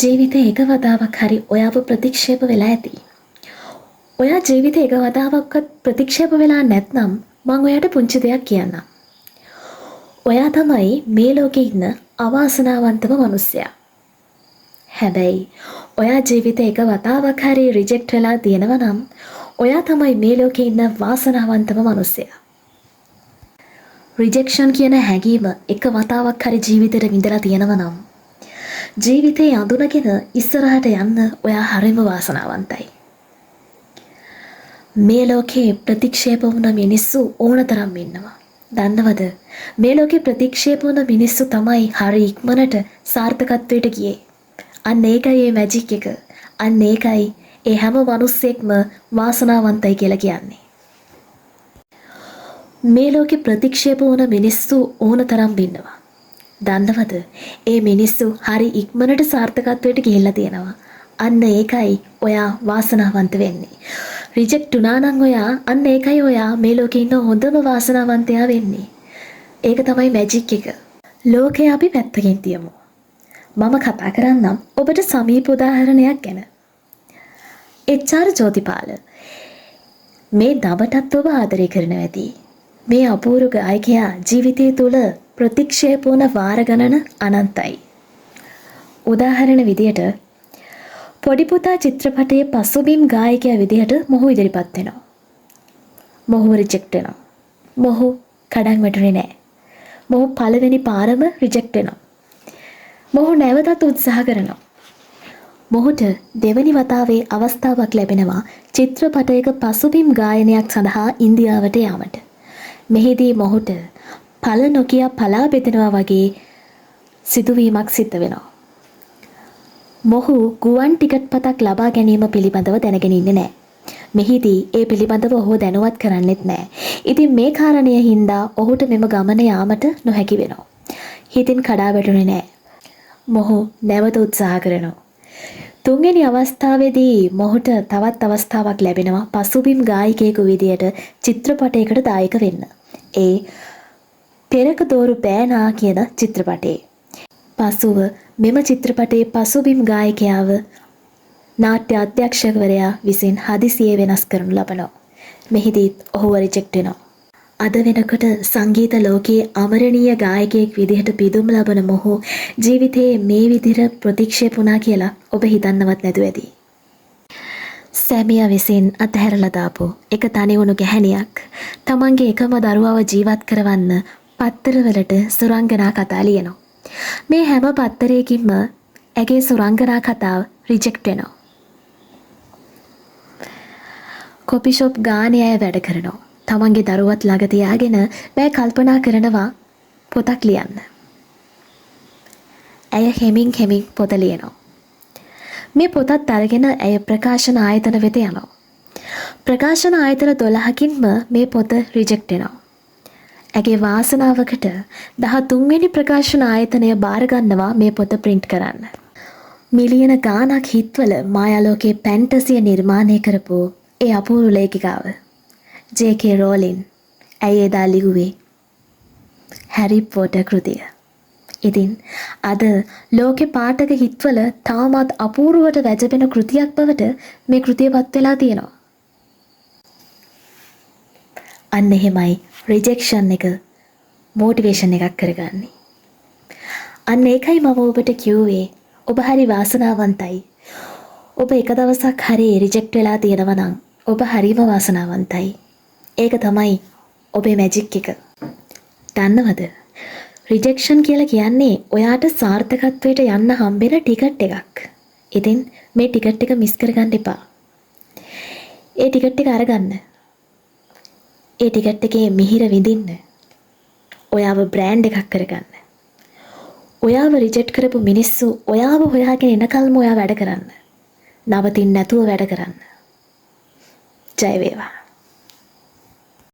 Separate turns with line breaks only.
ජීවිතේ එක වතාවක් හරි ඔයාව ප්‍රතික්ෂේප වෙලා ඇති. ඔයා ජීවිතේ එක වතාවක්වත් ප්‍රතික්ෂේප වෙලා නැත්නම් මම ඔයාට පුංචි දෙයක් කියන්නම්. ඔයා තමයි මේ ලෝකේ ඉන්න අවාසනාවන්තම මිනිසයා. හැබැයි ඔයා ජීවිතේ එක වතාවක් හරි රිජෙක්ට් වෙලා තියෙනවා නම් ඔයා තමයි මේ ලෝකේ ඉන්න වාසනාවන්තම මිනිසයා. රිජෙක්ෂන් කියන හැඟීම එක වතාවක් හරි ජීවිතේට විඳලා තියෙනවා නම් ජීවිතේ අඳුනගෙන ඉස්සරහට යන්න ඔයා හරිම වාසනාවන්තයි. මේ ලෝකේ ප්‍රතික්ෂේප වුණ මිනිස්සු ඕනතරම් ඉන්නවා. දන්නවද? මේ ලෝකේ ප්‍රතික්ෂේප වුණ මිනිස්සු තමයි හරි ඉක්මනට සාර්ථකත්වයට ගියේ. අන්න ඒකයි මේ මැජික් එක. අන්න ඒකයි ඒ හැම මිනිස්සෙක්ම වාසනාවන්තයි කියලා කියන්නේ. මේ ලෝකේ ප්‍රතික්ෂේප වුණ මිනිස්සු ඕනතරම් ඉන්නවා. දන්නවද? ඒ මිනිස්සු හරි ඉක්මනට සාර්ථකත්වයට ගිහිල්ලා තියෙනවා. අන්න ඒකයි ඔයා වාසනාවන්ත වෙන්නේ. රිජෙක්ට් වුණා නම් ඔයා අන්න ඒකයි ඔයා මේ ලෝකේ ඉන්න හොඳම වාසනාවන්තයා වෙන්නේ. ඒක තමයි මැජික් එක. ලෝකේ අපි පැත්තකින් තියමු. මම කතා කරන්නම් ඔබට සමීප උදාහරණයක් ගැන. එච්.ආර්. ජෝතිපාල. මේ දවටත් ඔබ ආදරය කරනවා ඇති. මේ අපූර්ව ගායකයා ජීවිතය තුළ ප්‍රතික්ෂේප වුණ වාර ගණන අනන්තයි. උදාහරණ විදියට පොඩි පුතා චිත්‍රපටයේ පසුබිම් ගායකයා විදියට මොහු ඉදිරිපත් වෙනවා. මොහු රිජෙක්ට් වෙනවා. මොහු කඩන් වැටුනේ නැහැ. මොහු පළවෙනි පාරම රිජෙක්ට් වෙනවා. මොහු නැවතත් උත්සාහ කරනවා. මොහුට දෙවනි වතාවේ අවස්ථාවක් ලැබෙනවා චිත්‍රපටයක පසුබිම් ගායනයක් සඳහා ඉන්දියාවට යාමට. මෙහිදී මොහුට පළ නොකිය පලා බෙදෙනවා වගේ සිදුවීමක් සිද්ධ වෙනවා. මොහු ගුවන් ටිකට් පතක් ලබා ගැනීම පිළිබඳව දැනගෙන ඉන්නේ නැහැ. මෙහිදී ඒ පිළිබඳව ඔහු දැනුවත් කරන්නෙත් නැහැ. ඉතින් මේ කාරණය හින්දා ඔහුට මෙම ගමන යාමට නොහැකි වෙනවා. හිතින් කඩා වැටුනේ නැහැ. මොහු නැවත උත්සාහ කරනවා. තුන්වෙනි අවස්ථාවේදී මොහුට තවත් අවස්ථාවක් ලැබෙනවා පසුබිම් ගායකයෙකු විදියට චිත්‍රපටයකට දායක වෙන්න. ඒ පෙරක දෝරු බෑනා කියන චිත්‍රපටයේ. පසුව මෙම චිත්‍රපටයේ පසුබිම් ගායකයාව නාට්‍ය අධ්‍යක්ෂකවරයා විසින් හදිසියේ වෙනස් කරනු ලබනවා. මෙහිදීත් ඔහුව රිජෙක්ට් වෙනවා. අද වෙනකොට සංගීත ලෝකයේ අමරණීය ගායකයෙක් විදිහට පිදුම් ලබන මොහු ජීවිතයේ මේ විදිහට ප්‍රතික්ෂේප වුණා කියලා ඔබ හිතන්නවත් නැතුව ඇති. සැමියා විසින් අතහැරලා දාපු එක තනි වුණු ගැහණියක් තමන්ගේ එකම දරුවව ජීවත් කරවන්න පත්තරවලට සුරංගනා කතා ලියනවා. මේ හැම පත්තරයකින්ම ඇගේ සුරංගනා කතාව රිජෙක්ට් වෙනවා. කොපි ෂොප් ගානේ අය වැඩ කරනවා. තමන්ගේ දරුවත් ළඟ තියාගෙන මම කල්පනා කරනවා පොතක් ලියන්න. ඇය හෙමින් පොත ලියනවා. මේ පොතත් අරගෙන ඇය ප්‍රකාශන ආයතන වෙත යනවා. ප්‍රකාශන ආයතන 12කින්ම මේ පොත රිජෙක්ට් වෙනවා. ඇගේ වාසනාවකට 13 වෙනි ප්‍රකාශන ආයතනය බාර ගන්නවා මේ පොත print කරන්න. මිලියන ගාණක් හිත්වල මායාලෝකයේ ෆැන්ටසිය නිර්මාණය කරපු ඒ අපූර්ව ලේඛිකාව ජේ.කේ. රෝලින් ඇය එදා ලිව්වේ හැරි පොටර් කෘතිය. ඉතින් අද ලෝකේ පාඨක හිත්වල තාමත් අපූර්වට වැජබෙන කෘතියක් බවට මේ කෘතියපත් වෙලා තියෙනවා. අන්න එහෙමයි රිජෙක්ෂන් එක මොටිවේෂන් එකක් කරගන්නේ. අන්න ඒකයි මම ඔබට කිව්වේ ඔබ හරි වාසනාවන්තයි. ඔබ එක දවසක් හරි රිජෙක්ට් වෙලා තියෙනවා නම් ඔබ හරිම වාසනාවන්තයි. ඒක තමයි ඔබේ මැජික් එක. දන්නවද? රිජෙක්ෂන් කියලා කියන්නේ ඔයාට සාර්ථකත්වයට යන්න හම්බෙන ටිකට් එකක්. ඉතින් මේ ටිකට් එක මිස් කරගන්න එපා. ඒ ටිකට් එක අරගන්න. ඒ ටිකට් එකේ මිහිර විඳින්න. ඔයාව බ්‍රෑන්ඩ් එකක් කරගන්න. ඔයාව රිජෙක්ට් කරපු මිනිස්සු ඔයාව හොයාගෙන එනකල්ම ඔයා වැඩ කරන්න. නවතින්න නැතුව වැඩ කරන්න. ජය වේවා.